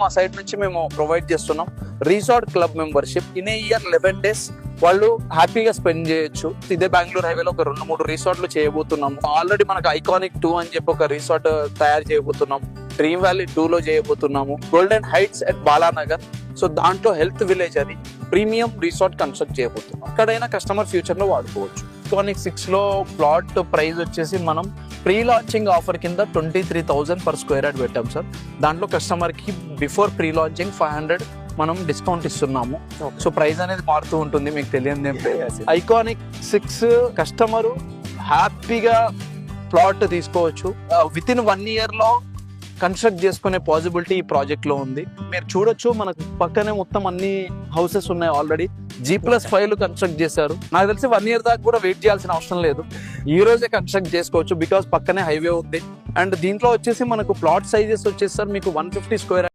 మా సైడ్ నుంచి మేము ప్రొవైడ్ చేస్తున్నాం resort club membership. In a year 11 days వాళ్ళు హ్యాపీగా స్పెండ్ చేయొచ్చు. ఇదే బెంగళూరు హైవేలో ఒక 2-3 రిసార్ట్లు చేయబోతున్నాము. ఆల్రెడీ మనకు ఐకానిక్ 2 అని చెప్పి ఒక రిసార్ట్ తయారు చేయబోతున్నాం. డ్రీమ్ వ్యాలీ 2 లో చేయబోతున్నాము. Golden heights at Balanagar. So దాంట్లో హెల్త్ విలేజ్ అని ప్రీమియం రిసార్ట్ కన్స్ట్రక్ట్ చేయబోతున్నాం. అక్కడైనా కస్టమర్ ఫ్యూచర్ లో వాడుకోవచ్చు. ఐకానిక్ 6 లో ప్లాట్ ప్రైస్ వచ్చేసి మనం ప్రీ లాంచింగ్ ఆఫర్ కింద 23,000 per square యార్డ్ పెట్టాం సార్. దాంట్లో కస్టమర్ కి బిఫోర్ ప్రీ లాంచింగ్ 500 మనం డిస్కౌంట్ ఇస్తున్నాము. సో ప్రైస్ అనేది మారుతూ ఉంటుంది, మీకు తెలియదు. ఐకానిక్ 6 కస్టమర్ హ్యాపీగా ప్లాట్ తీసుకోవచ్చు. విత్ ఇన్ 1 year లో కన్స్ట్రక్ట్ చేసుకునే పాసిబిలిటీ ఈ ప్రాజెక్ట్ లో ఉంది. మీరు చూడొచ్చు, మనకు పక్కనే మొత్తం అన్ని హౌసెస్ ఉన్నాయి. ఆల్రెడీ G+5 కన్స్ట్రక్ట్ చేశారు. నాకు తెలిసి 1 year దాకా కూడా వెయిట్ చేయాల్సిన అవసరం లేదు. ఈ రోజే కన్స్ట్రక్ట్ చేసుకోవచ్చు బికాస్ పక్కనే హైవే ఉంది. అండ్ దీంట్లో వచ్చేసి మనకు ప్లాట్ సైజెస్ వచ్చేసి సార్ మీకు 150 square